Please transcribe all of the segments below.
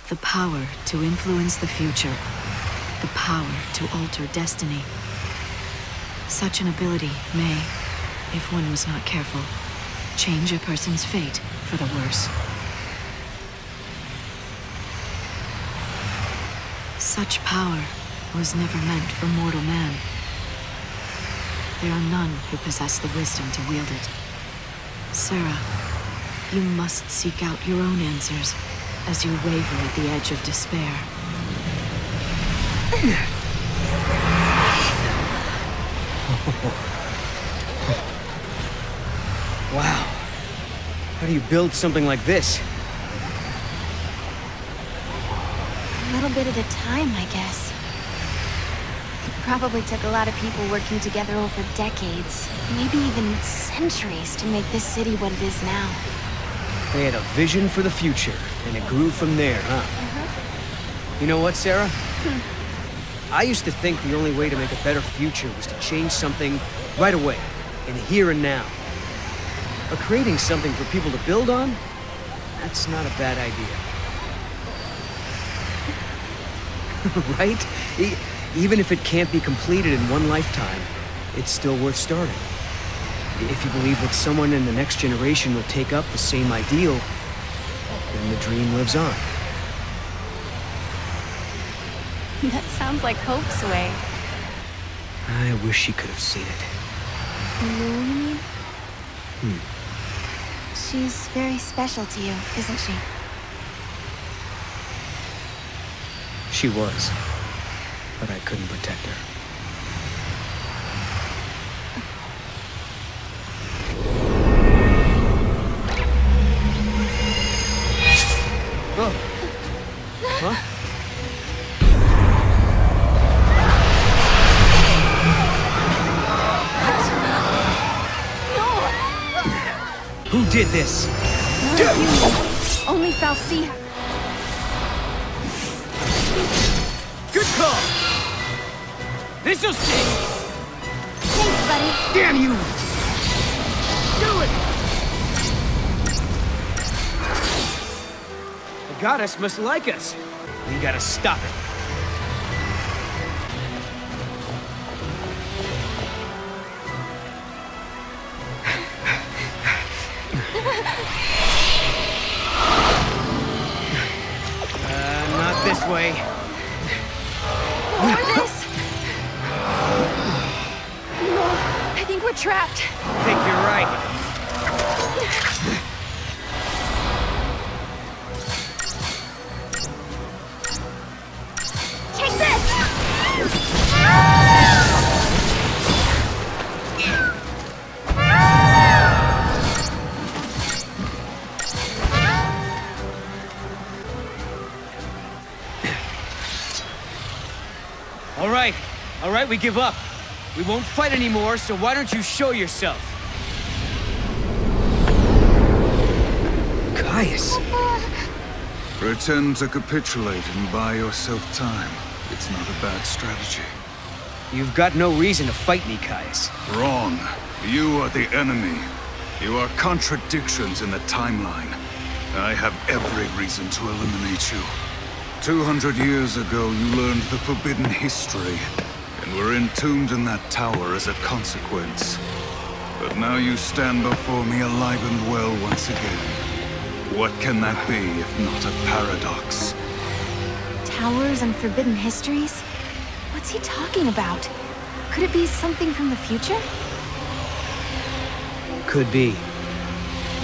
The power to influence the future. The power to alter destiny. Such an ability may, if one was not careful, change a person's fate for the worse. Such power was never meant for mortal man. There are none who possess the wisdom to wield it. Sarah, you must seek out your own answers as you waver at the edge of despair. Wow. How do you build something like this? A little bit at a time, I guess. It probably took a lot of people working together over decades, maybe even centuries, to make this city what it is now. They had a vision for the future, and it grew from there, huh? You know what, Sarah? I used to think the only way to make a better future was to change something right away, in the here and now. But creating something for people to build on? That's not a bad idea. Right? Even if it can't be completed in one lifetime, it's still worth starting. If you believe that someone in the next generation will take up the same ideal, then the dream lives on. That sounds like Hope's way. I wish she could have seen it. You mean? She's very special to you, isn't she? She was, but I couldn't protect her. Oh. Huh? Who did this? None of you. Only Falcia. Good call! This'll sting! Thanks, buddy. Damn you! Do it! The goddess must like us. We gotta stop it. Not this way. Over this? No, I think we're trapped. I think you're right. Take this! All right, we give up. We won't fight anymore, so why don't you show yourself? Caius. Pretend to capitulate and buy yourself time. It's not a bad strategy. You've got no reason to fight me, Caius. Wrong. You are the enemy. You are contradictions in the timeline. I have every reason to eliminate you. 200 years ago, you learned the forbidden history, and were entombed in that tower as a consequence. But now you stand before me alive and well once again. What can that be if not a paradox? Towers and forbidden histories? What's he talking about? Could it be something from the future? Could be.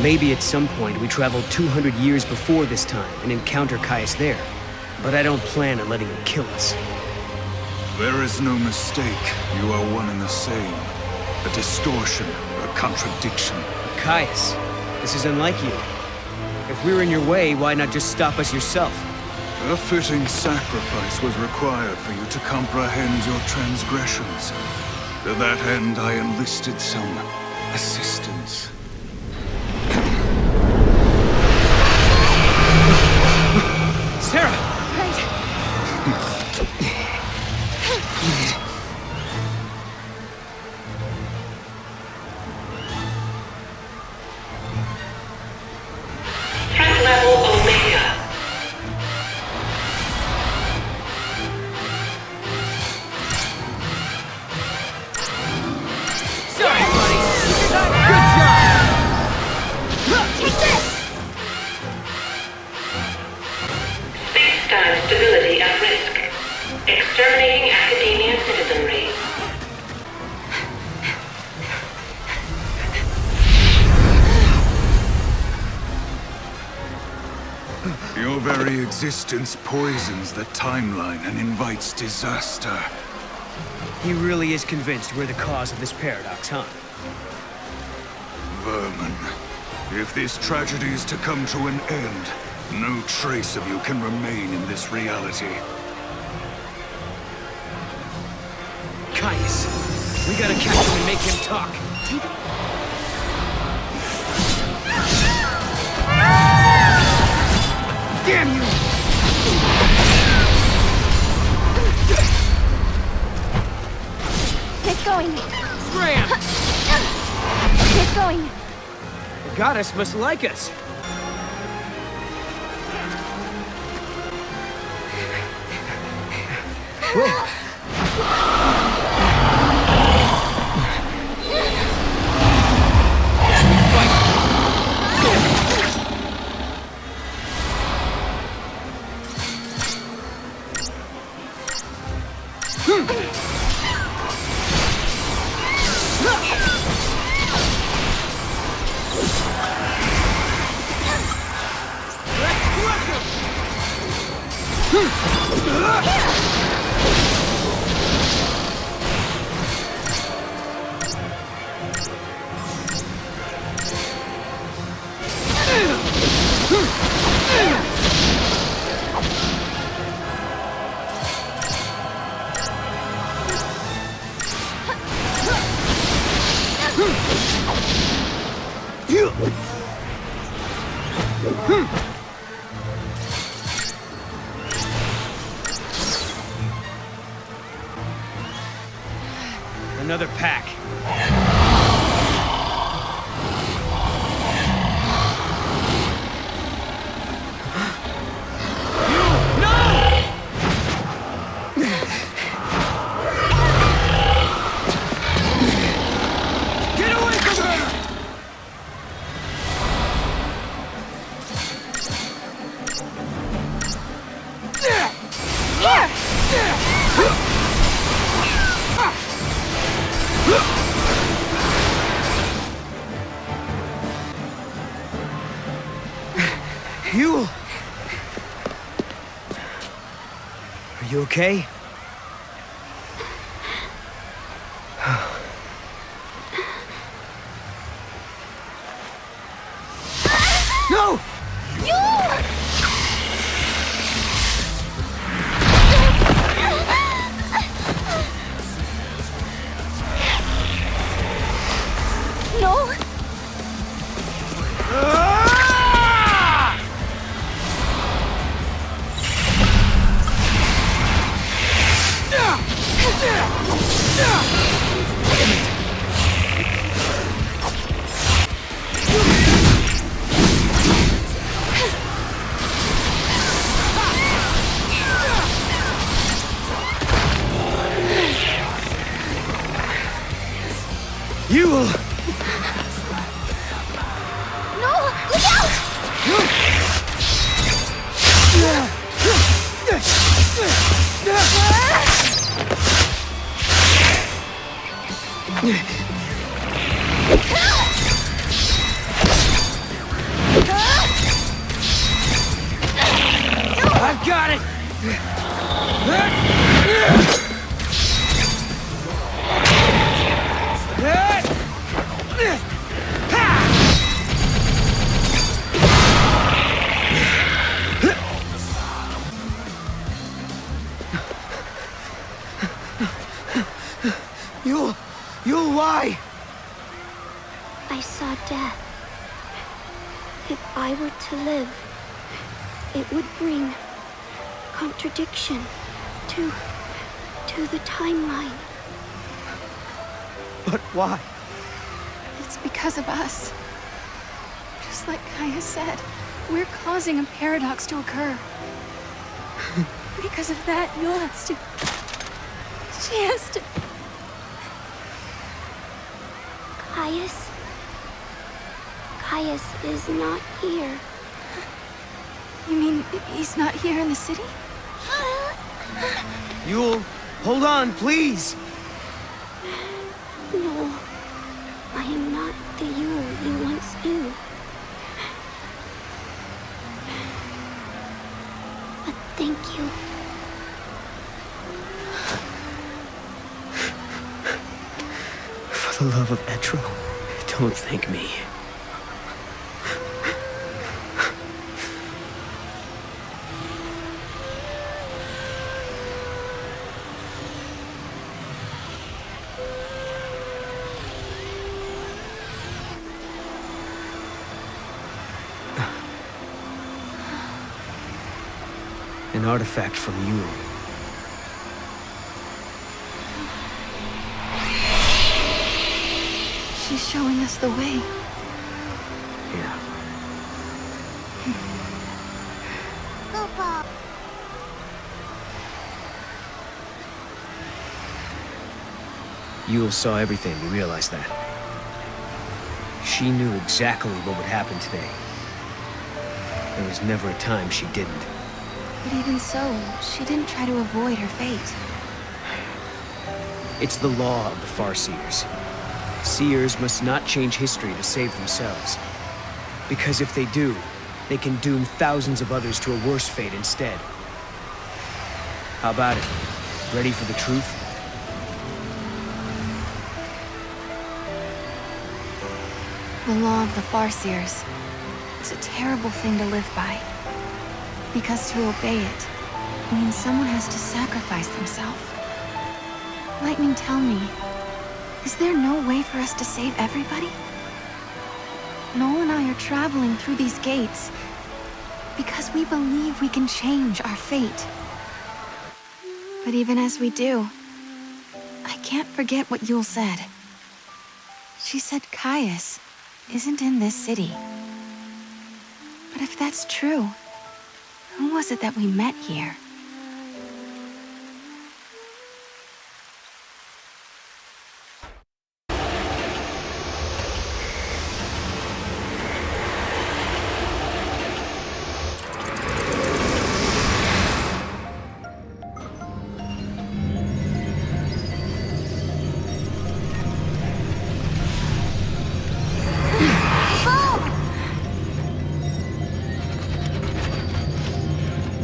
Maybe at some point we travel 200 years before this time and encounter Caius there. But I don't plan on letting him kill us. There is no mistake. You are one and the same. A distortion, a contradiction. Caius, this is unlike you. If we were in your way, why not just stop us yourself? A fitting sacrifice was required for you to comprehend your transgressions. To that end, I enlisted some assistance. Sarah! Terminating academia citizenry. Your very existence poisons the timeline and invites disaster. He really is convinced we're the cause of this paradox, huh? Vermin. If this tragedy is to come to an end, no trace of you can remain in this reality. Caius, we gotta catch him and make him talk. Damn you! Get going. Scram! Get going. The goddess must like us. Whoa. Another pack. You... Are you okay? No! No! You will... No! Look out! I've got it! You'll lie! I saw death. If I were to live, it would bring contradiction to the timeline. But why? It's because of us. Just like Kaya said, we're causing a paradox to occur. Because of that, Yul has to... She has to... Caius is not here. You mean he's not here in the city? Yul, Hold on, please! No, I am not the you once knew. But thank you. For the love of Etro, don't thank me. An artifact from you. She's showing us the way. Yeah. Papa. Yule saw everything, you realize that? She knew exactly what would happen today. There was never a time she didn't. But even so, she didn't try to avoid her fate. It's the law of the Farseers. Seers must not change history to save themselves. Because if they do, they can doom thousands of others to a worse fate instead. How about it? Ready for the truth? The law of the Farseers. It's a terrible thing to live by. Because to obey it means someone has to sacrifice themselves. Lightning, tell me, is there no way for us to save everybody? Noel and I are traveling through these gates because we believe we can change our fate. But even as we do, I can't forget what Yule said. She said Caius isn't in this city. But if that's true, who was it that we met here?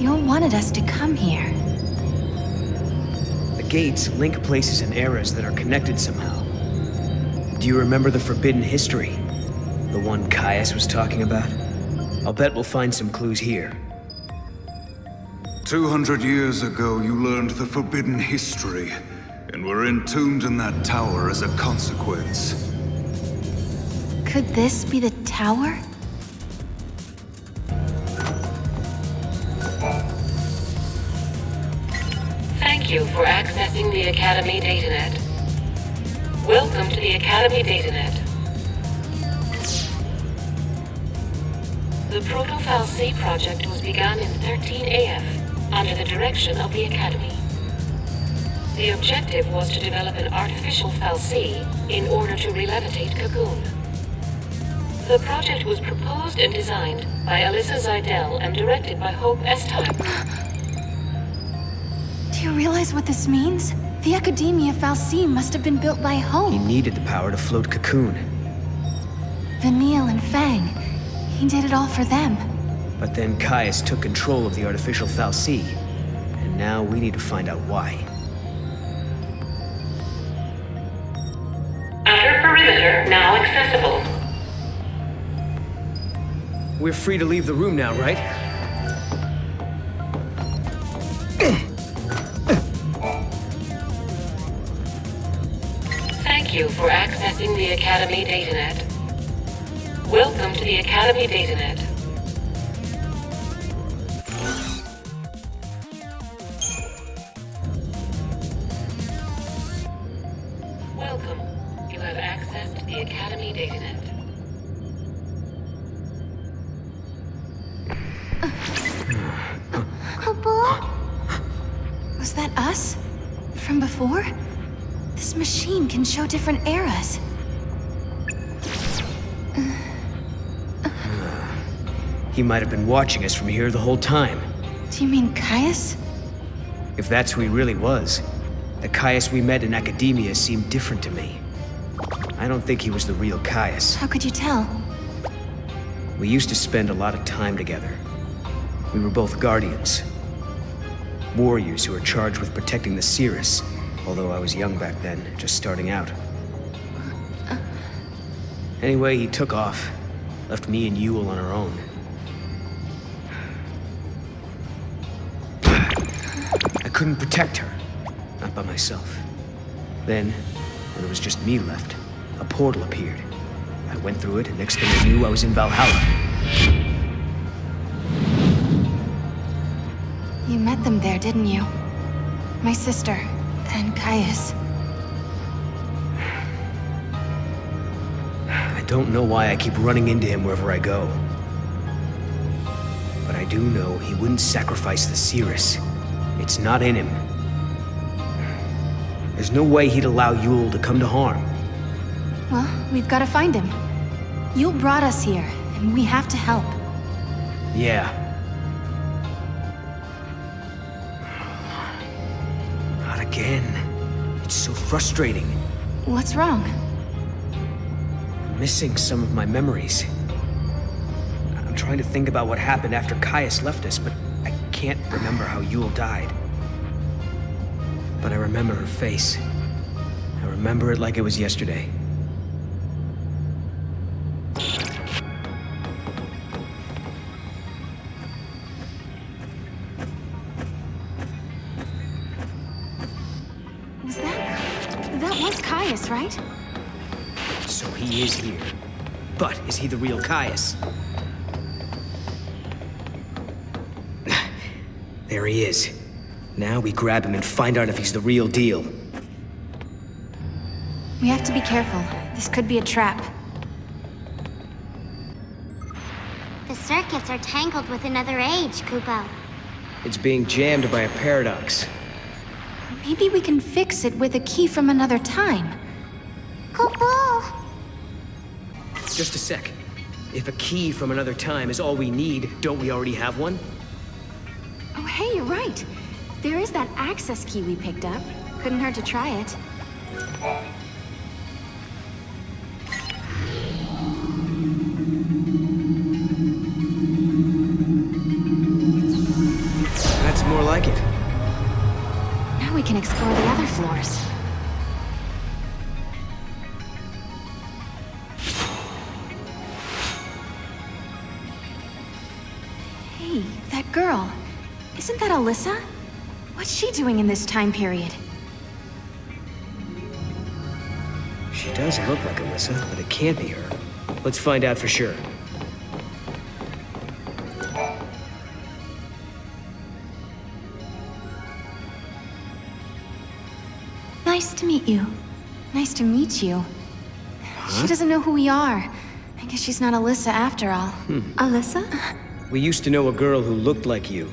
Yule wanted us to come here. The gates link places and eras that are connected somehow. Do you remember the forbidden history? The one Caius was talking about? I'll bet we'll find some clues here. 200 years ago, you learned the forbidden history, and were entombed in that tower as a consequence. Could this be the tower? Thank you for accessing the Academy Datanet. Welcome to the Academy Datanet. The Proto-Fal'C project was begun in 13 AF under the direction of the Academy. The objective was to develop an artificial Fal'C in order to re-levitate Cocoon. The project was proposed and designed by Alyssa Zidell and directed by Hope Estime. Do you realize what this means? The Academia Fal'C must have been built by Hope. He needed the power to float Cocoon. Vanille and Fang. He did it all for them. But then Caius took control of the artificial Fal'C, and now we need to find out why. Outer perimeter now accessible. We're free to leave the room now, right? Thank you for accessing the Academy Datanet. Welcome to the Academy Datanet. Welcome. You have access to the Academy Datanet. Papa? Was that us? From before? This machine can show different eras. He might have been watching us from here the whole time. Do you mean Caius? If that's who he really was, The Caius we met in academia seemed different to me. I don't think he was the real Caius. How could you tell? We used to spend a lot of time together. We were both guardians. Warriors who were charged with protecting the Cirrus, although I was young back then, just starting out. Anyway, he took off, left me and Yule on our own. I couldn't protect her, not by myself. Then, when it was just me left, a portal appeared. I went through it, and next thing I knew, I was in Valhalla. You met them there, didn't you? My sister, and Caius. I don't know why I keep running into him wherever I go. But I do know he wouldn't sacrifice the Cirrus. It's not in him. There's no way he'd allow Yule to come to harm. Well, we've got to find him. Yule brought us here, and we have to help. Yeah. Not again. It's so frustrating. What's wrong? I'm missing some of my memories. I'm trying to think about what happened after Caius left us, but I can't remember how Yule died. But I remember her face. I remember it like it was yesterday. That was Caius, right? So he is here. But is he the real Caius? There he is. Now we grab him and find out if he's the real deal. We have to be careful. This could be a trap. The circuits are tangled with another age, Kupo. It's being jammed by a paradox. Maybe we can fix it with a key from another time. Kupo! Just a sec. If a key from another time is all we need, don't we already have one? Oh, hey, you're right. There is that access key we picked up. Couldn't hurt to try it. That's more like it. Now we can explore the other floors. Hey, that girl. Isn't that Alyssa? What's she doing in this time period? She does look like Alyssa, but it can't be her. Let's find out for sure. Nice to meet you. Nice to meet you. She doesn't know who we are. I guess she's not Alyssa after all. Alyssa? We used to know a girl who looked like you.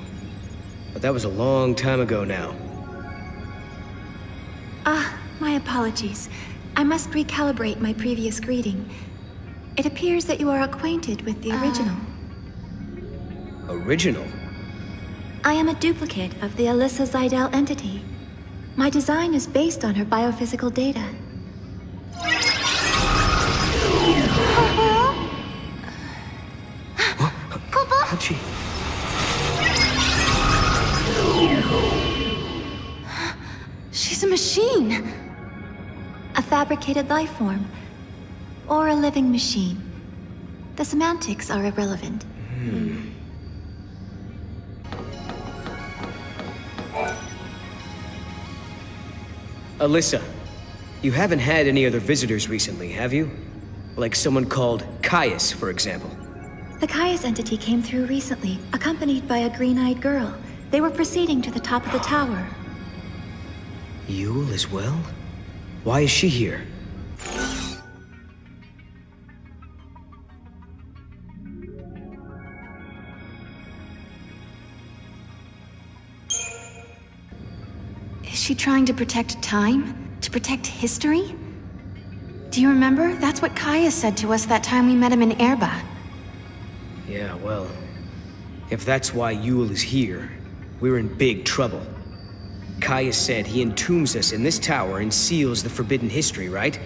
But that was a long time ago now. My apologies. I must recalibrate my previous greeting. It appears that you are acquainted with the original. Original? I am a duplicate of the Alyssa Zidell entity. My design is based on her biophysical data. How'd she... She's a machine! A fabricated life form. Or a living machine. The semantics are irrelevant. Alyssa, you haven't had any other visitors recently, have you? Like someone called Caius, for example. The Caius entity came through recently, accompanied by a green-eyed girl. They were proceeding to the top of the tower. Yule as well? Why is she here? Is she trying to protect time? To protect history? Do you remember? That's what Caius said to us that time we met him in Erba. Yeah, well... if that's why Yule is here, we're in big trouble. Caius said he entombs us in this tower and seals the forbidden history, right?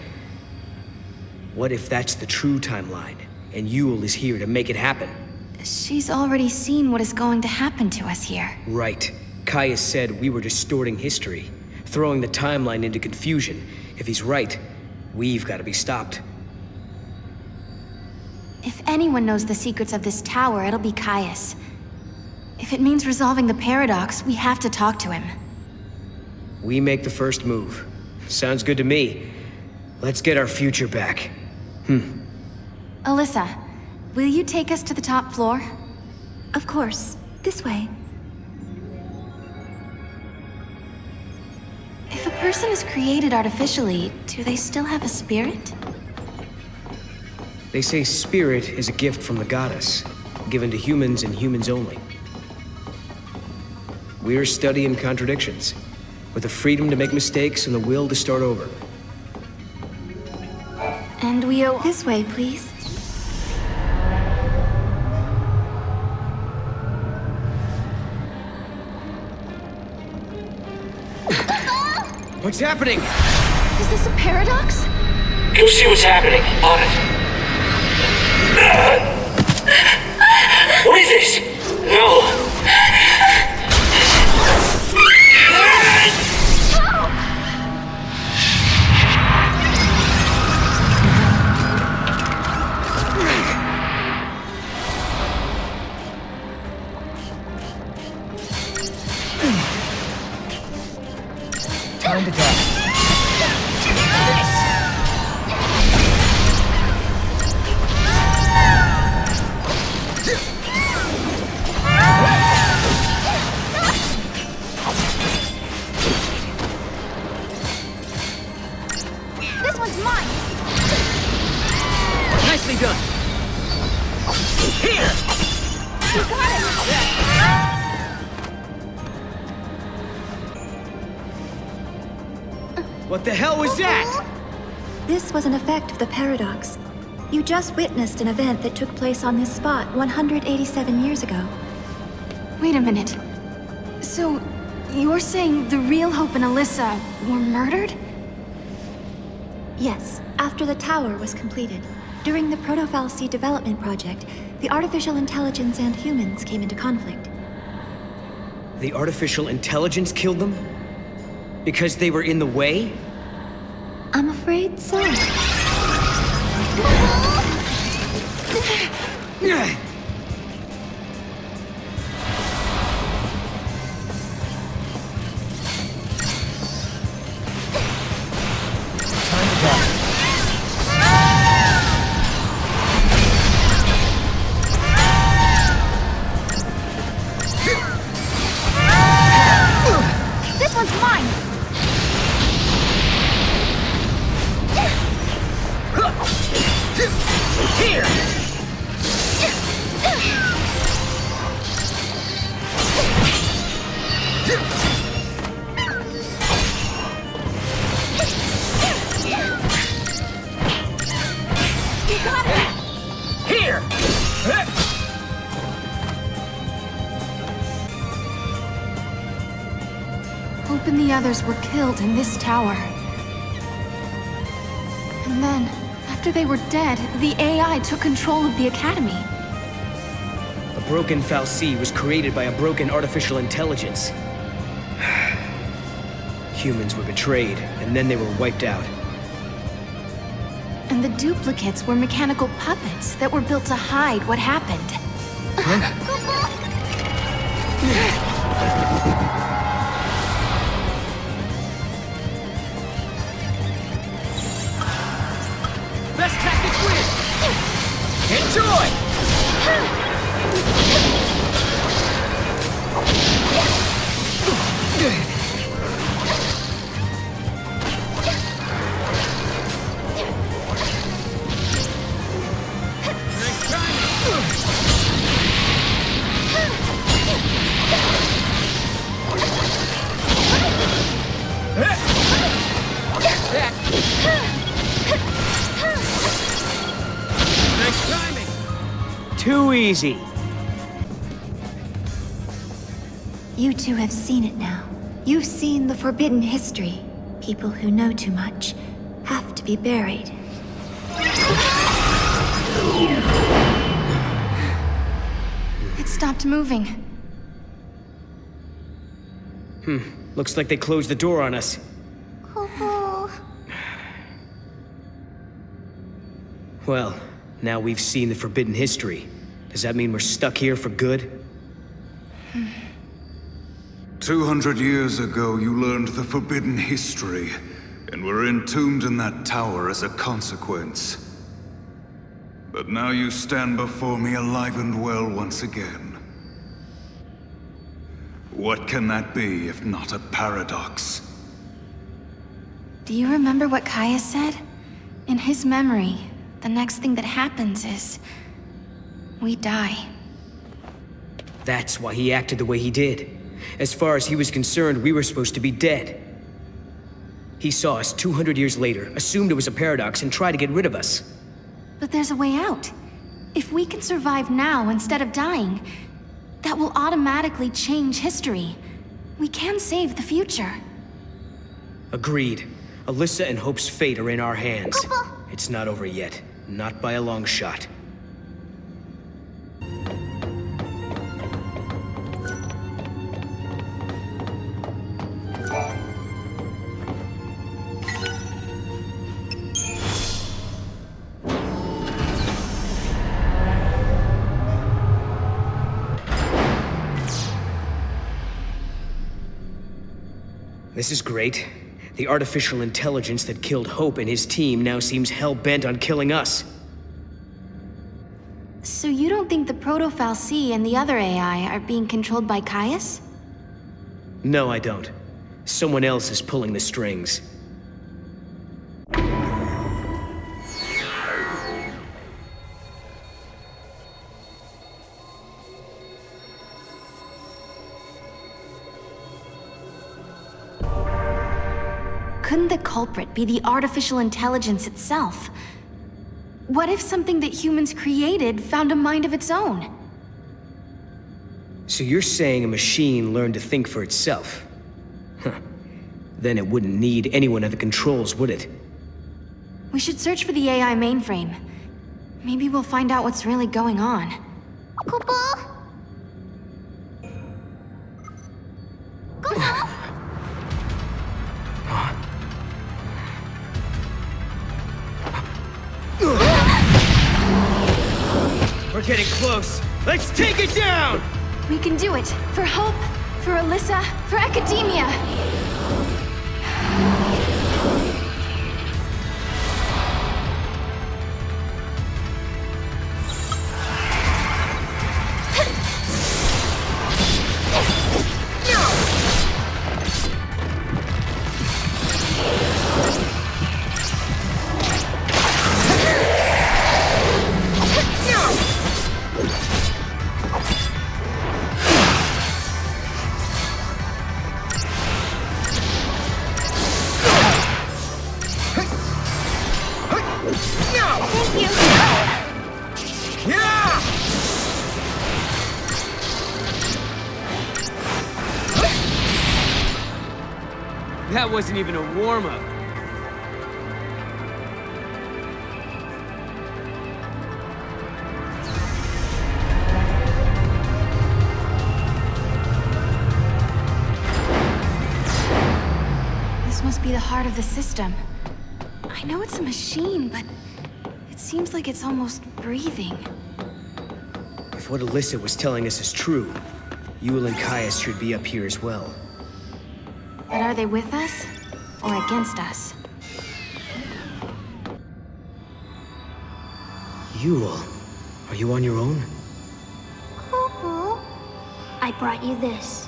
What if that's the true timeline, and Yule is here to make it happen? She's already seen what is going to happen to us here. Right. Caius said we were distorting history, throwing the timeline into confusion. If he's right, we've got to be stopped. If anyone knows the secrets of this tower, it'll be Caius. If it means resolving the paradox, we have to talk to him. We make the first move. Sounds good to me. Let's get our future back. Alyssa, will you take us to the top floor? Of course. This way. If a person is created artificially, do they still have a spirit? They say spirit is a gift from the goddess, given to humans and humans only. We're studying contradictions, with the freedom to make mistakes and the will to start over. And we'll... This way, please. What's happening? Is this a paradox? You see what's happening on it. What is this? No. Time to die. This one's mine! Nicely done. Here! You got it! What the hell was that? This was an effect of the paradox. You just witnessed an event that took place on this spot 187 years ago. Wait a minute. So, you're saying the real Hope and Alyssa were murdered? Yes, after the tower was completed. During the Proto-Fal'Cie development project, the artificial intelligence and humans came into conflict. The artificial intelligence killed them? Because they were in the way? I'm afraid so. This one's mine! Here! You got it! Here! Hope and the others were killed in this tower. And then, after they were dead, the AI took control of the Academy. A broken Fal'Cie was created by a broken artificial intelligence. Humans were betrayed, and then they were wiped out. And the duplicates were mechanical puppets that were built to hide what happened. Best tactics win! Enjoy! Nice timing! Too easy. You two have seen it now. You've seen the forbidden history. People who know too much have to be buried. It stopped moving. Looks like they closed the door on us. Kupo. Well, now we've seen the forbidden history. Does that mean we're stuck here for good? 200 years ago, you learned the forbidden history, and were entombed in that tower as a consequence. But now you stand before me alive and well once again. What can that be if not a paradox? Do you remember what Kaya said? In his memory, the next thing that happens is... we die. That's why he acted the way he did. As far as he was concerned, we were supposed to be dead. He saw us 200 years later, assumed it was a paradox, and tried to get rid of us. But there's a way out. If we can survive now instead of dying, that will automatically change history. We can save the future. Agreed. Alyssa and Hope's fate are in our hands. It's not over yet. Not by a long shot. This is great. The artificial intelligence that killed Hope and his team now seems hell-bent on killing us. So you don't think the Proto-Fal'Cie and the other AI are being controlled by Caius? No, I don't. Someone else is pulling the strings. Couldn't the culprit be the artificial intelligence itself? What if something that humans created found a mind of its own? So you're saying a machine learned to think for itself? Huh. Then it wouldn't need anyone at the controls, would it? We should search for the AI mainframe. Maybe we'll find out what's really going on. Kupo. Kupo. We're getting close. Let's take it down! We can do it! For Hope, for Alyssa, for Academia! That wasn't even a warm-up. This must be the heart of the system. I know it's a machine, but it seems like it's almost breathing. If what Alyssa was telling us is true, Yul and Caius should be up here as well. But are they with us? Or against us? Yul, are you on your own? Kupo. I brought you this.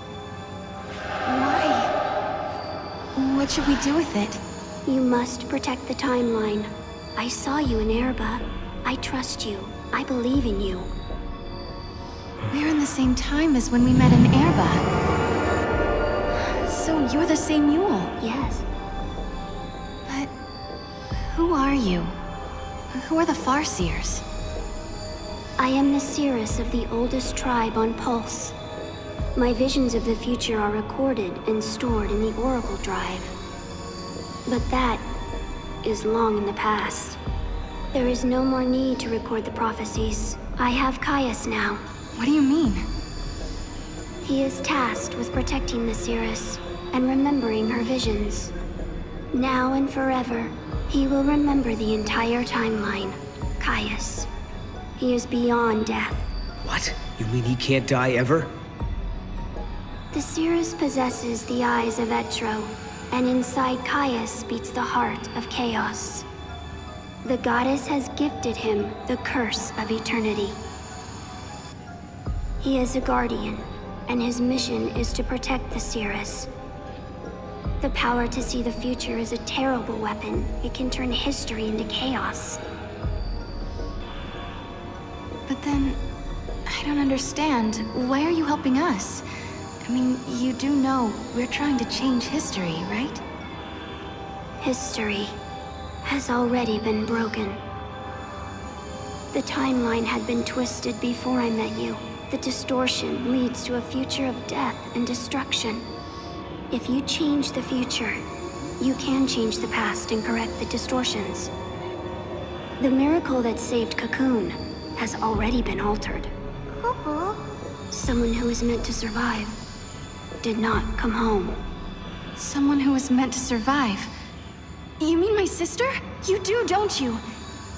Why? What should we do with it? You must protect the timeline. I saw you in Erba. I trust you. I believe in you. We're in the same time as when we met in Erba. So you're the same Yul. Yes. But who are you? Who are the Farseers? I am the Seeress of the oldest tribe on Pulse. My visions of the future are recorded and stored in the Oracle Drive. But that is long in the past. There is no more need to record the prophecies. I have Caius now. What do you mean? He is tasked with protecting the Cirrus and remembering her visions. Now and forever, he will remember the entire timeline. Caius. He is beyond death. What? You mean he can't die ever? The Cirrus possesses the eyes of Etro, and inside Caius beats the heart of chaos. The goddess has gifted him the curse of eternity. He is a guardian, and his mission is to protect the Cirrus. The power to see the future is a terrible weapon. It can turn history into chaos. But then, I don't understand. Why are you helping us? I mean, you do know we're trying to change history, right? History has already been broken. The timeline had been twisted before I met you. The distortion leads to a future of death and destruction. If you change the future, you can change the past and correct the distortions. The miracle that saved Cocoon has already been altered. Someone who was meant to survive did not come home. Someone who was meant to survive. You mean my sister? You do, don't you?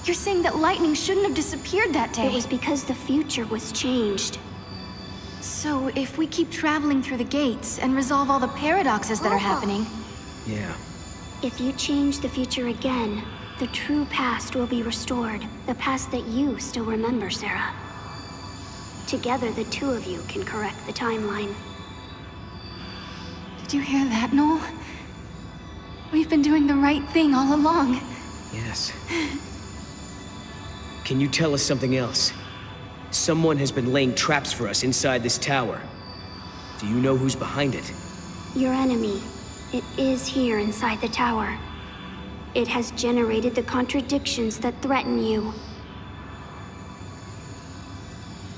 You're saying that lightning shouldn't have disappeared that day. It was because the future was changed. So if we keep traveling through the gates and resolve all the paradoxes that are happening... Yeah. If you change the future again, the true past will be restored. The past that you still remember, Sarah. Together, the two of you can correct the timeline. Did you hear that, Noel? We've been doing the right thing all along. Yes. Can you tell us something else? Someone has been laying traps for us inside this tower. Do you know who's behind it? Your enemy. It is here inside the tower. It has generated the contradictions that threaten you.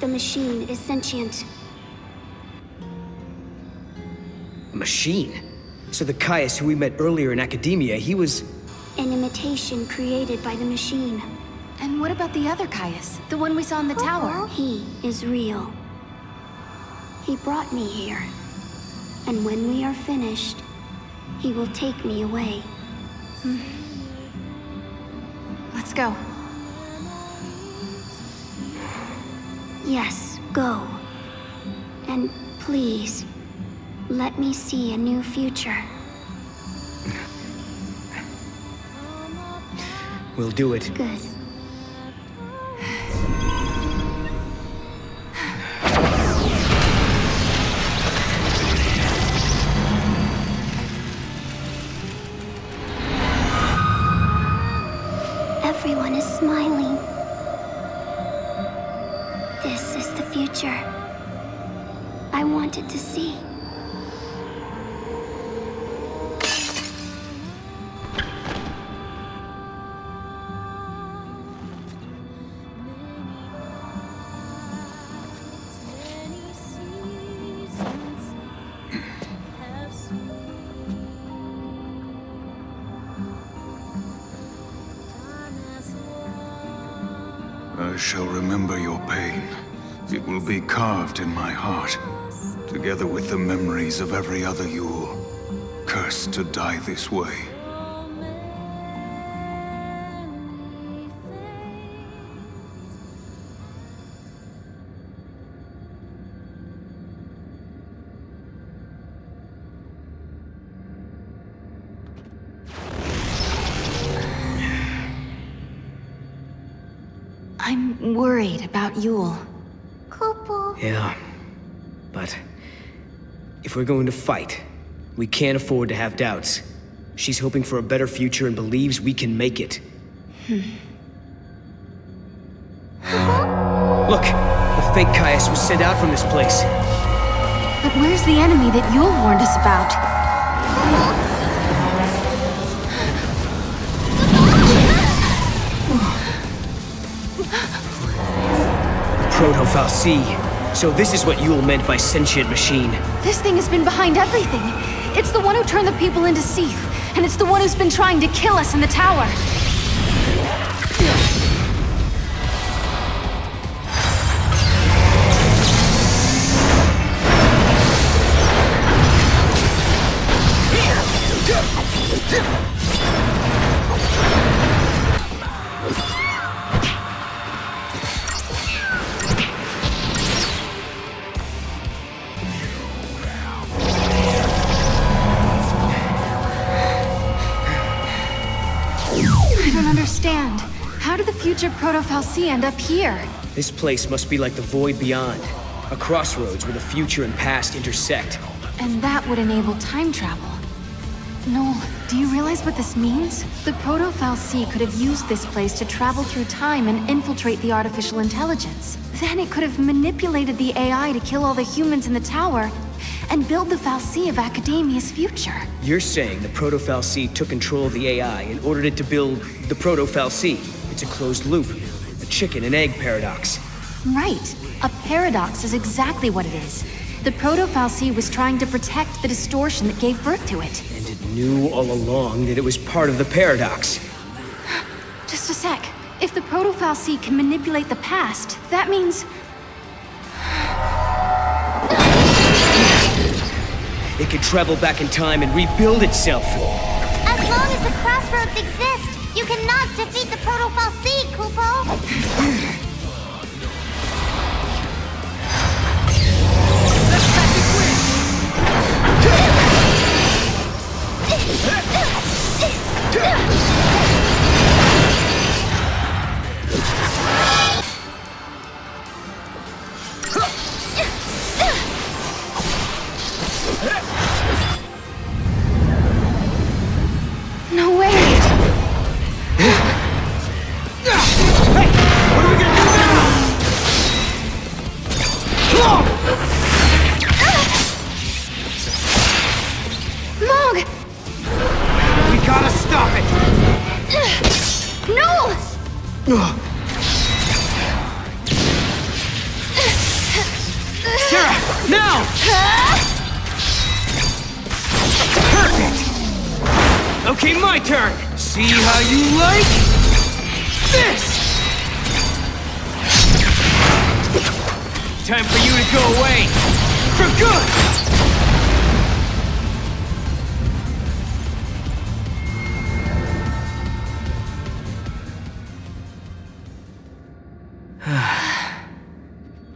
The machine is sentient. A machine? So the Caius who we met earlier in academia, he was... An imitation created by the machine. And what about the other Caius? The one we saw in the tower? He is real. He brought me here. And when we are finished, he will take me away. Let's go. Yes, go. And please, let me see a new future. We'll do it. Good. Everyone is smiling. This is the future I wanted to see. I shall remember your pain. It will be carved in my heart, together with the memories of every other Yule, cursed to die this way. I'm worried about Yule. Yeah. But... if we're going to fight, we can't afford to have doubts. She's hoping for a better future and believes we can make it. Look! The fake Caius was sent out from this place. But where's the enemy that Yule warned us about? Proto-Fal'Cie. So this is what Yule meant by sentient machine. This thing has been behind everything. It's the one who turned the people into Seath, and it's the one who's been trying to kill us in the tower. I don't understand. How did the future Proto-Fal'Cie end up here? This place must be like the void beyond. A crossroads where the future and past intersect. And that would enable time travel. Noel, do you realize what this means? The Proto-Fal'Cie could have used this place to travel through time and infiltrate the artificial intelligence. Then it could have manipulated the AI to kill all the humans in the tower and build the Fal'Cie of Academia's future. You're saying the Proto-Fal'Cie took control of the AI and ordered it to build the Proto-Fal'Cie. It's a closed loop, a chicken and egg paradox. Right. A paradox is exactly what it is. The Proto-Fal'Cie was trying to protect the distortion that gave birth to it. And it knew all along that it was part of the paradox. Just a sec. If the Proto-Fal'Cie can manipulate the past, that means... It could travel back in time and rebuild itself. As long as the crossroads exist, you cannot defeat the Proto-Fal'Cie, Kupo! No way! Hey! What are we gonna do now? Mog! We gotta stop it! No! Sarah, now! Perfect! Okay, my turn! See how you like this! Time for you to go away! For good!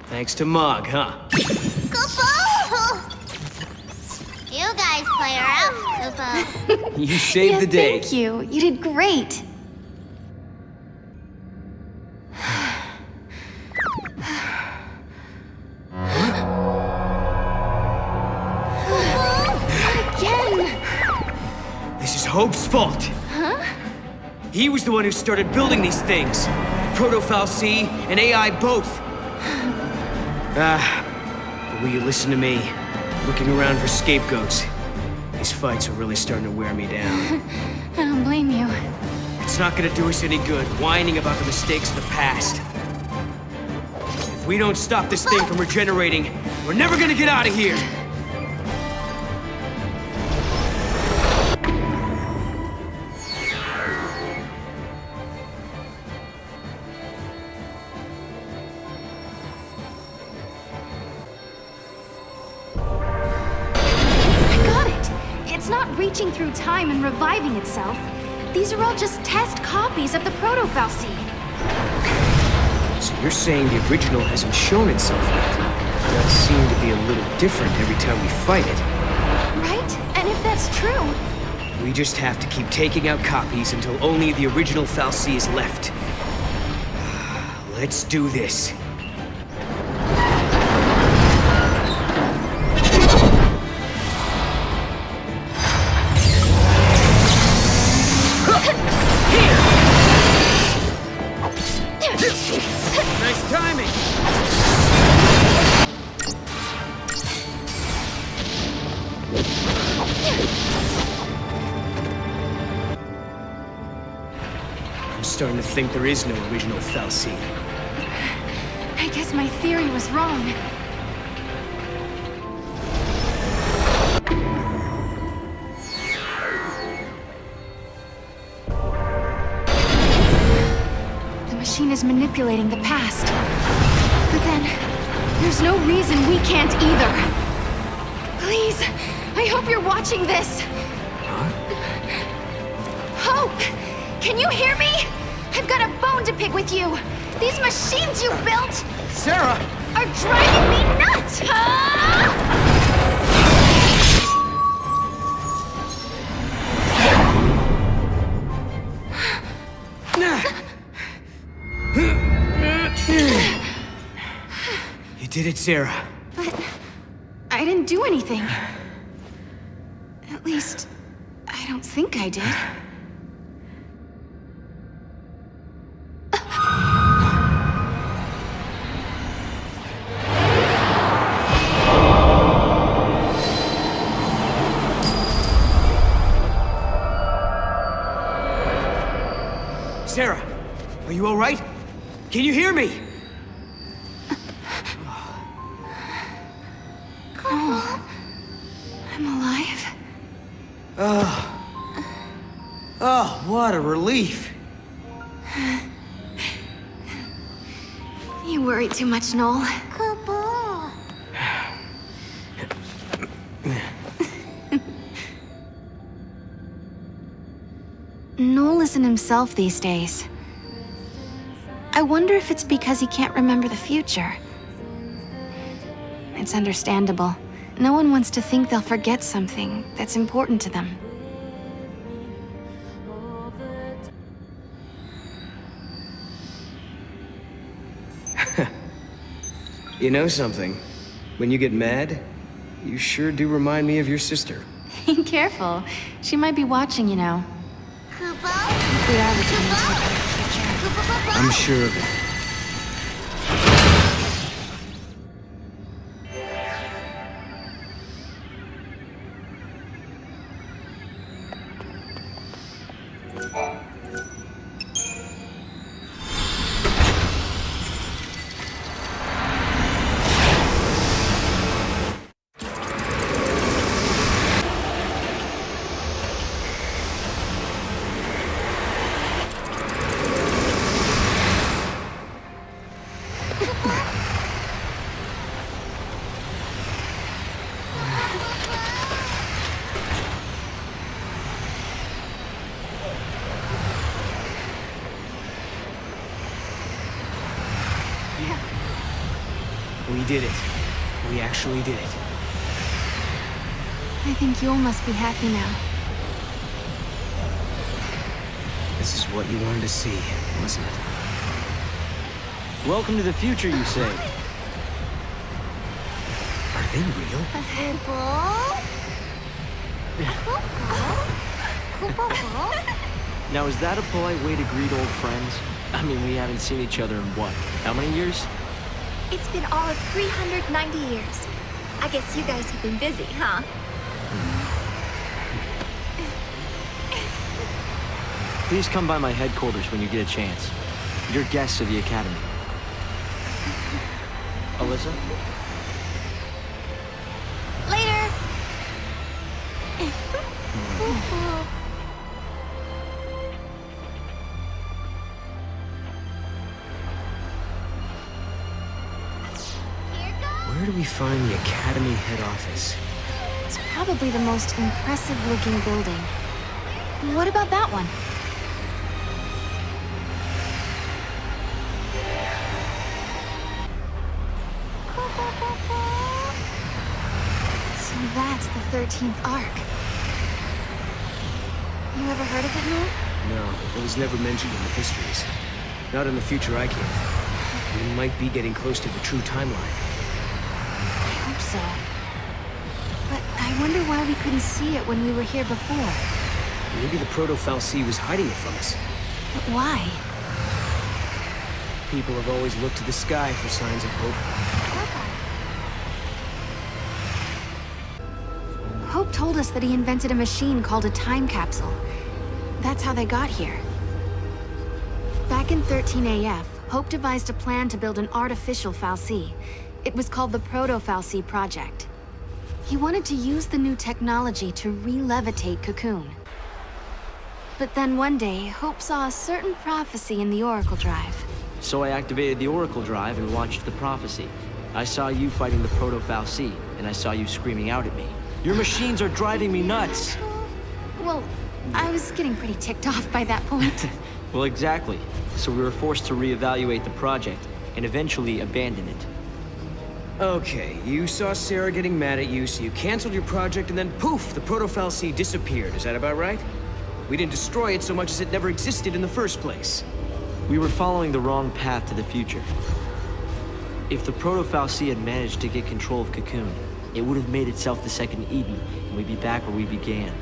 Thanks to Mog, huh? Kupo! You guys play her out, Kupo. You saved the day. Thank you. You did great. Again. This is Hope's fault. Huh? He was the one who started building these things. Proto-Fal'Cie and AI both. But will you listen to me? Looking around for scapegoats. These fights are really starting to wear me down. I don't blame you. It's not gonna do us any good whining about the mistakes of the past. If we don't stop this thing from regenerating, we're never gonna get out of here! Reaching through time and reviving itself. These are all just test copies of the Proto-Fal'Cie. So you're saying the original hasn't shown itself yet? It does seem to be a little different every time we fight it. Right? And if that's true... We just have to keep taking out copies until only the original Fal'Cie is left. Let's do this. Nice timing! I'm starting to think there is no original Fal'Cie. I guess my theory was wrong. machine is manipulating the past. But then, there's no reason we can't either. Please, I hope you're watching this. Hope! Can you hear me? I've got a bone to pick with you. These machines you built Sarah! are driving me nuts! You did it, Sarah. But I didn't do anything. At least, I don't think I did. Sarah, are you all right? Can you hear me? Oh, I'm alive. Oh, what a relief. You worry too much, Noel. Kupo. Noel isn't himself these days. I wonder if it's because he can't remember the future. It's understandable. No one wants to think they'll forget something that's important to them. You know something? When you get mad, you sure do remind me of your sister. Careful. She might be watching, you know. Kupo. If we are returning to a better future. Kupo. I'm sure of it. We did it. We actually did it. I think Yule must be happy now. This is what you wanted to see, wasn't it? Welcome to the future, you say? Are they real? Now, is that a polite way to greet old friends? I mean, we haven't seen each other in what? How many years? It's been all of 390 years. I guess you guys have been busy, huh? Please come by my headquarters when you get a chance. You're guests of the Academy. Alyssa? Later! Where do we find the Academy head office? It's probably the most impressive-looking building. What about that one? So that's the 13th Arc. You ever heard of it, Noel? No, it was never mentioned in the histories. Not in the future I came from. We might be getting close to the true timeline. I hope so. But I wonder why we couldn't see it when we were here before. Maybe the Proto-Fal'Cie was hiding it from us. But why? People have always looked to the sky for signs of hope. Hope told us that he invented a machine called a time capsule. That's how they got here. Back in 13 AF, Hope devised a plan to build an artificial Fal'Cie. It was called the Proto-Fal'Cie Project. He wanted to use the new technology to re-levitate Cocoon. But then one day, Hope saw a certain prophecy in the Oracle Drive. So I activated the Oracle drive and watched the prophecy. I saw you fighting the Proto-Fal'Cie, and I saw you screaming out at me. Your machines are driving me nuts! Well, I was getting pretty ticked off by that point. Well, exactly. So we were forced to reevaluate the project, and eventually abandon it. Okay, you saw Sarah getting mad at you, so you canceled your project, and then poof, the Proto-Fal'Cie disappeared. Is that about right? We didn't destroy it so much as it never existed in the first place. We were following the wrong path to the future. If the Proto-Fal'Cie had managed to get control of Cocoon, it would have made itself the second Eden, and we'd be back where we began.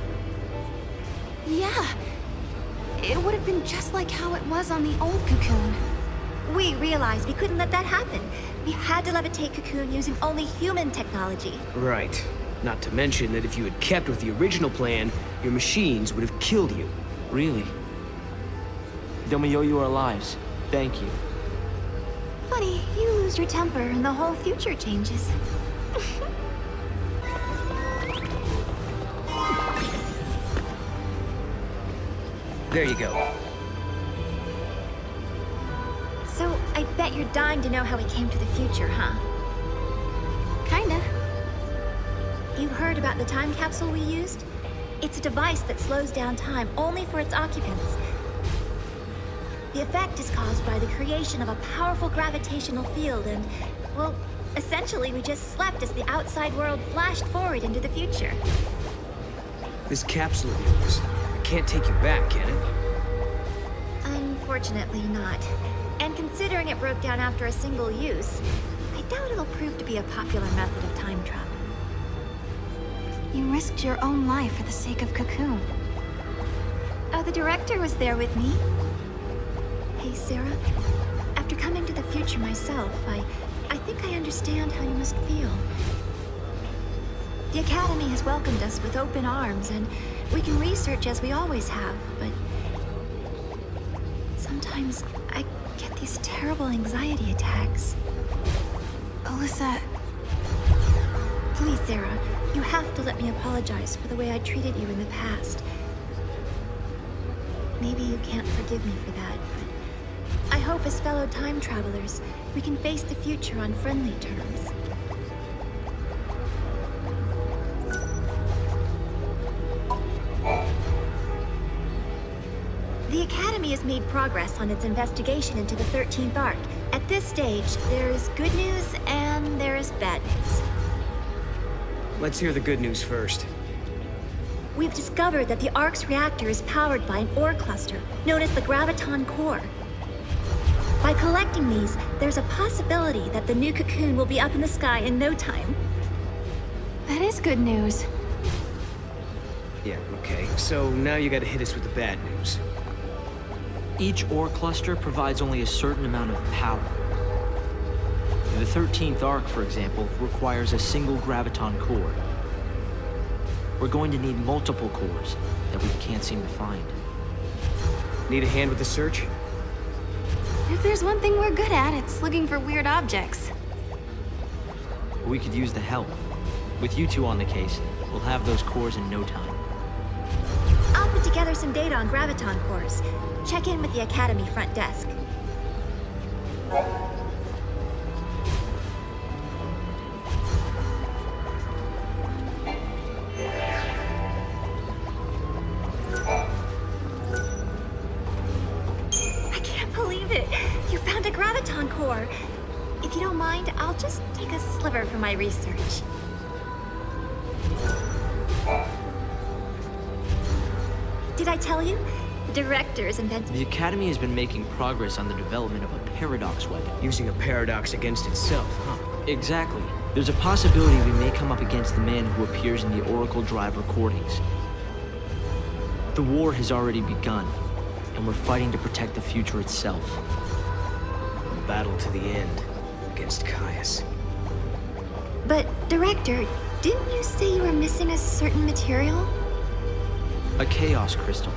Yeah. It would have been just like how it was on the old Cocoon. We realized we couldn't let that happen. We had to levitate Cocoon using only human technology. Right. Not to mention that if you had kept with the original plan, your machines would have killed you. Really? Then we owe you our lives. Thank you. Funny, you lose your temper and the whole future changes. There you go. So, I bet you're dying to know how we came to the future, huh? Kinda. You heard about the time capsule we used? It's a device that slows down time only for its occupants. The effect is caused by the creation of a powerful gravitational field and, well, essentially we just slept as the outside world flashed forward into the future. This capsule of yours, it can't take you back, can it? Unfortunately not. And considering it broke down after a single use, I doubt it'll prove to be a popular method of time travel. You risked your own life for the sake of Cocoon. Oh, the director was there with me. Hey, Sarah. After coming to the future myself, I think I understand how you must feel. The Academy has welcomed us with open arms, and we can research as we always have, but sometimes I get these terrible anxiety attacks. Alyssa... Please, Sarah, you have to let me apologize for the way I treated you in the past. Maybe you can't forgive me for that, but I hope as fellow time travelers, we can face the future on friendly terms. The Academy has made progress on its investigation into the 13th Arc. At this stage, there's good news and there's bad news. Let's hear the good news first. We've discovered that the Ark's reactor is powered by an ore cluster known as the Graviton Core. By collecting these, there's a possibility that the new Cocoon will be up in the sky in no time. That is good news. Yeah, okay. So now you gotta hit us with the bad news. Each ore cluster provides only a certain amount of power. The 13th Arc, for example, requires a single Graviton core. We're going to need multiple cores that we can't seem to find. Need a hand with the search? If there's one thing we're good at, it's looking for weird objects. We could use the help. With you two on the case, we'll have those cores in no time. I'll put together some data on Graviton cores. Check in with the Academy front desk. I can't believe it! You found a Graviton core! If you don't mind, I'll just take a sliver for my research. Did I tell you? The directors invented... The Academy has been making progress on the development of a paradox weapon. Using a paradox against itself, huh? Exactly. There's a possibility we may come up against the man who appears in the Oracle Drive recordings. The war has already begun, and we're fighting to protect the future itself. A battle to the end against Caius. But, Director, didn't you say you were missing a certain material? A chaos crystal.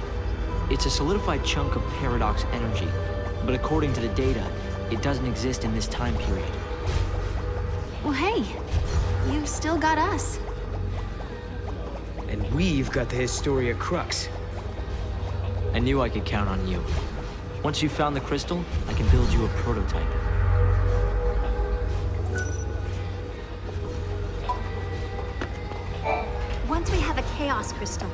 It's a solidified chunk of paradox energy, but according to the data, it doesn't exist in this time period. Well, hey, you've still got us. And we've got the Historia Crux. I knew I could count on you. Once you've found the crystal, I can build you a prototype. Once we have a Chaos Crystal,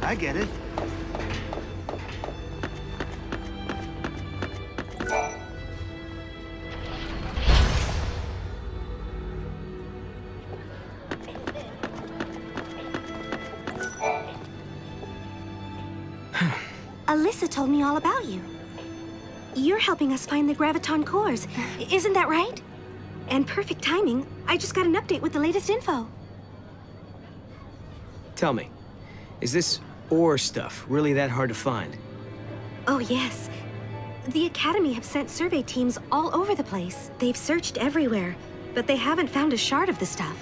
I get it. Alyssa told me all about you. You're helping us find the graviton cores, isn't that right? And perfect timing, I just got an update with the latest info. Tell me, is this ore stuff really that hard to find? Oh yes. The Academy have sent survey teams all over the place. They've searched everywhere, but they haven't found a shard of the stuff.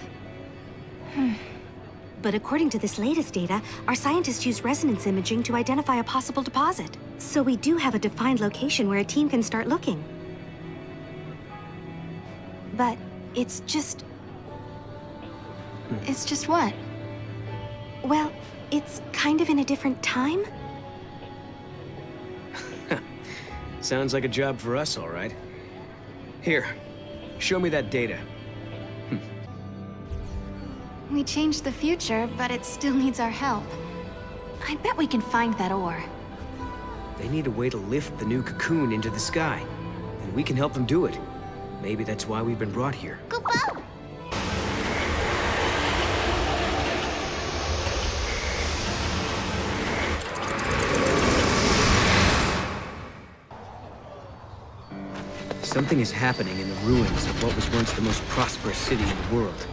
But according to this latest data, our scientists use resonance imaging to identify a possible deposit. So we do have a defined location where a team can start looking. But it's just... It's just what? well, it's kind of in a different time. Sounds like a job for us, all right. Here, show me that data. We changed the future, but it still needs our help. I bet we can find that ore. They need a way to lift the new cocoon into the sky, and we can help them do it. Maybe that's why we've been brought here. Kupo! Something is happening in the ruins of what was once the most prosperous city in the world.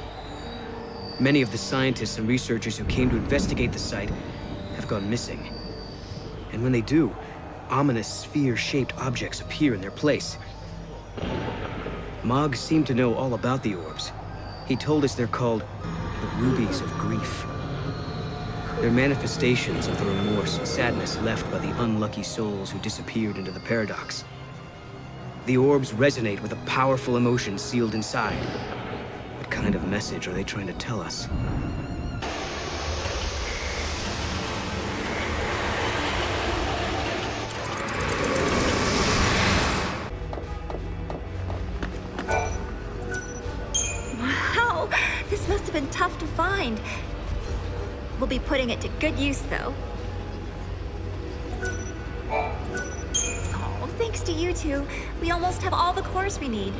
Many of the scientists and researchers who came to investigate the site have gone missing. And when they do, ominous sphere-shaped objects appear in their place. Mog seemed to know all about the orbs. He told us they're called the Rubies of Grief. They're manifestations of the remorse and sadness left by the unlucky souls who disappeared into the paradox. The orbs resonate with a powerful emotion sealed inside. What kind of message are they trying to tell us? Wow, this must have been tough to find. We'll be putting it to good use, though. Oh, thanks to you two, we almost have all the cores we need.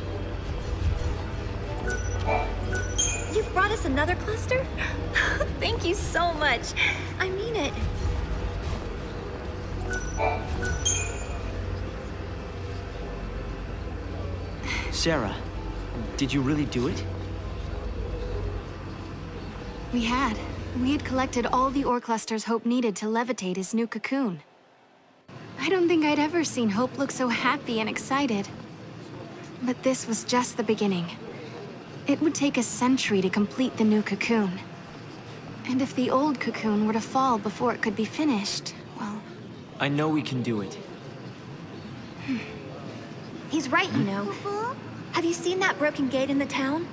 You've brought us another cluster? Thank you so much. I mean it. Sarah, did you really do it? We had collected all the ore clusters Hope needed to levitate his new cocoon. I don't think I'd ever seen Hope look so happy and excited. But this was just the beginning. It would take a century to complete the new cocoon. And if the old cocoon were to fall before it could be finished, well... I know we can do it. He's right, you know. Have you seen that broken gate in the town?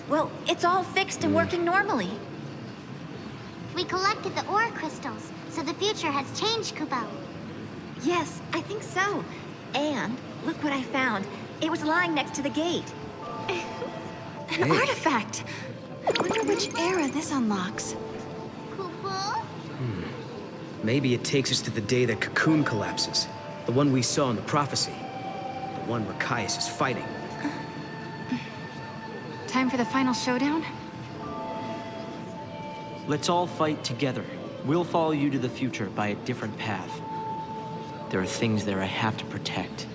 Well, it's all fixed and working normally. We collected the ore crystals, so the future has changed, Kupo. Yes, I think so. And look what I found. It was lying next to the gate. An artifact! I wonder which era this unlocks. Kupo? Maybe it takes us to the day the cocoon collapses. The one we saw in the prophecy. The one where Caius is fighting. Time for the final showdown? Let's all fight together. We'll follow you to the future by a different path. There are things there I have to protect.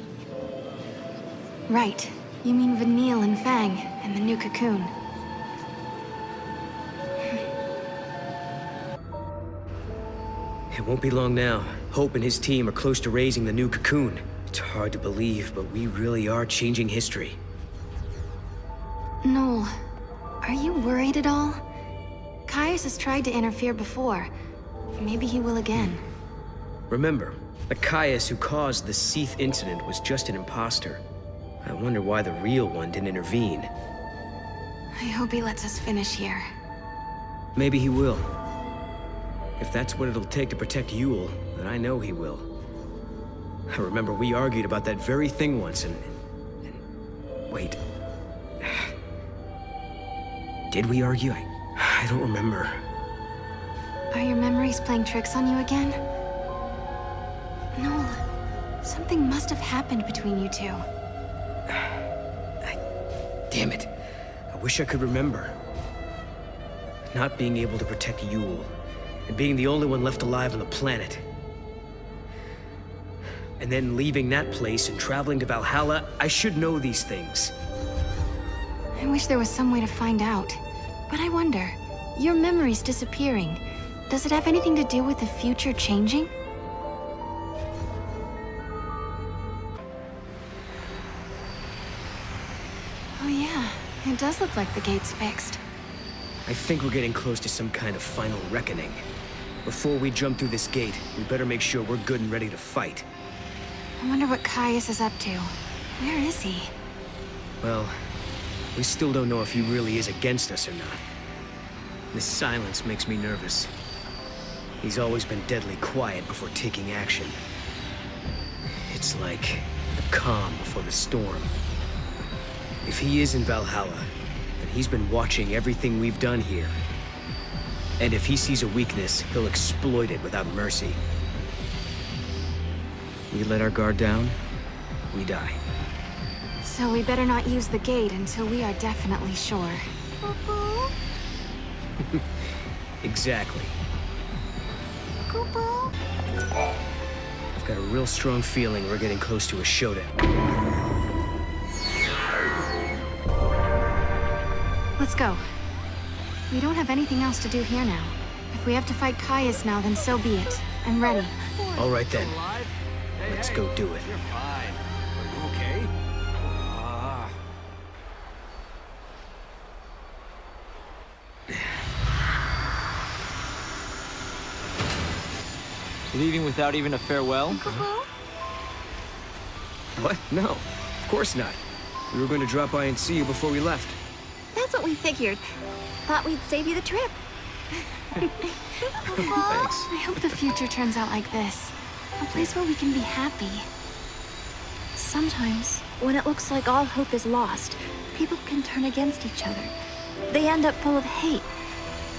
Right. You mean Vanille and Fang, and the new cocoon. It won't be long now. Hope and his team are close to raising the new cocoon. It's hard to believe, but we really are changing history. Noel, are you worried at all? Caius has tried to interfere before. Maybe he will again. Remember, the Caius who caused the XIII incident was just an imposter. I wonder why the real one didn't intervene. I hope he lets us finish here. Maybe he will. If that's what it'll take to protect Yule, then I know he will. I remember we argued about that very thing once, and wait. Did we argue? I don't remember. Are your memories playing tricks on you again? Noel, something must have happened between you two. Damn it. I wish I could remember. Not being able to protect Yule, and being the only one left alive on the planet. And then leaving that place and traveling to Valhalla, I should know these things. I wish there was some way to find out. But I wonder, your memories disappearing, does it have anything to do with the future changing? Oh yeah, it does look like the gate's fixed. I think we're getting close to some kind of final reckoning. Before we jump through this gate, we better make sure we're good and ready to fight. I wonder what Caius is up to. Where is he? Well, we still don't know if he really is against us or not. This silence makes me nervous. He's always been deadly quiet before taking action. It's like the calm before the storm. If he is in Valhalla, then he's been watching everything we've done here. And if he sees a weakness, he'll exploit it without mercy. We let our guard down, we die. So we better not use the gate until we are definitely sure. Exactly. Kupo? I've got a real strong feeling we're getting close to a showdown. Let's go. We don't have anything else to do here now. If we have to fight Caius now, then so be it. I'm ready. All right then. Let's go do it. You're fine. Are you okay? Leaving without even a farewell? What? No, of course not. We were going to drop by and see you before we left. That's what we figured. Thought we'd save you the trip. Thanks. I hope the future turns out like this. A place where we can be happy. Sometimes, when it looks like all hope is lost, people can turn against each other. They end up full of hate.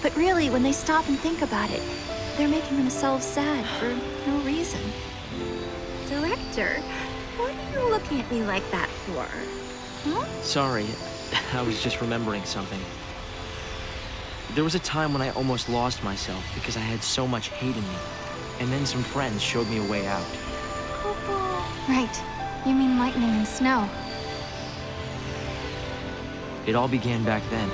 But really, when they stop and think about it, they're making themselves sad for no reason. Director, what are you looking at me like that for? Huh? Sorry, I was just remembering something. There was a time when I almost lost myself because I had so much hate in me. And then some friends showed me a way out. Right. You mean lightning and snow. It all began back then.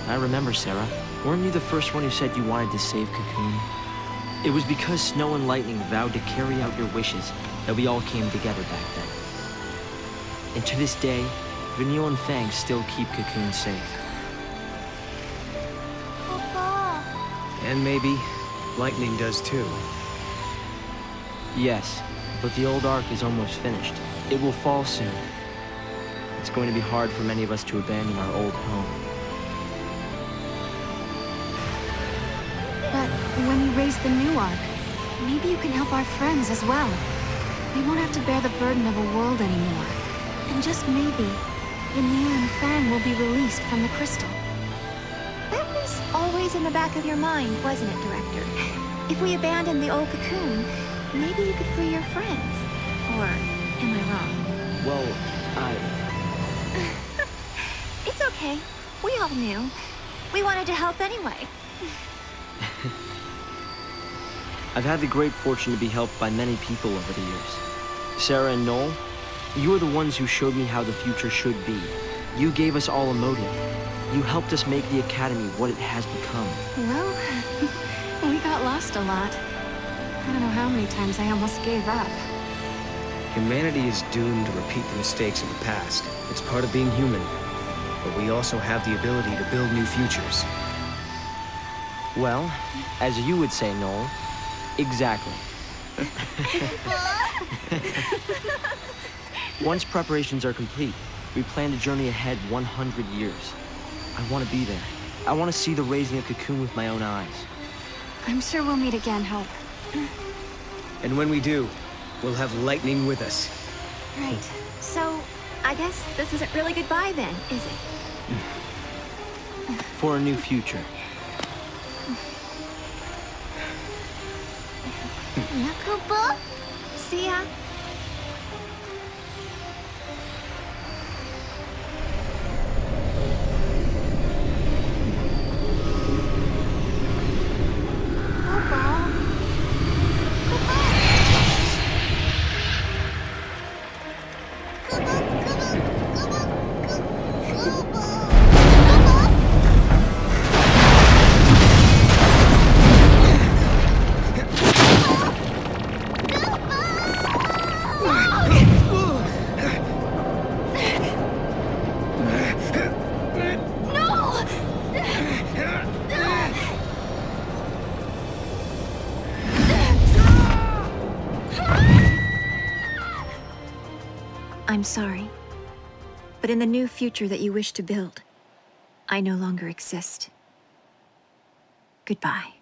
I remember, Sarah. Weren't you the first one who said you wanted to save Cocoon? It was because Snow and Lightning vowed to carry out your wishes that we all came together back then. And to this day, Vanille and Fang still keep Cocoon safe. And maybe Lightning does too. Yes, but the old ark is almost finished. It will fall soon. It's going to be hard for many of us to abandon our old home. But when you raise the new ark, maybe you can help our friends as well. We won't have to bear the burden of a world anymore. And just maybe, Vanille and Fang will be released from the crystal. That was always in the back of your mind, wasn't it, Director? If we abandon the old cocoon, maybe you could free your friends. Or am I wrong? Well, It's okay. We all knew. We wanted to help anyway. I've had the great fortune to be helped by many people over the years. Sarah and Noel, you are the ones who showed me how the future should be. You gave us all a motive. You helped us make the Academy what it has become. Well, we got lost a lot. I don't know how many times I almost gave up. Humanity is doomed to repeat the mistakes of the past. It's part of being human. But we also have the ability to build new futures. Well, as you would say, Noel, exactly. Once preparations are complete, we plan to journey ahead 100 years. I want to be there. I want to see the raising of Cocoon with my own eyes. I'm sure we'll meet again, Hope. And when we do, we'll have lightning with us. Right. So, I guess this isn't really goodbye then, is it? For a new future. Nakupo? See ya. I'm sorry, but in the new future that you wish to build, I no longer exist. Goodbye.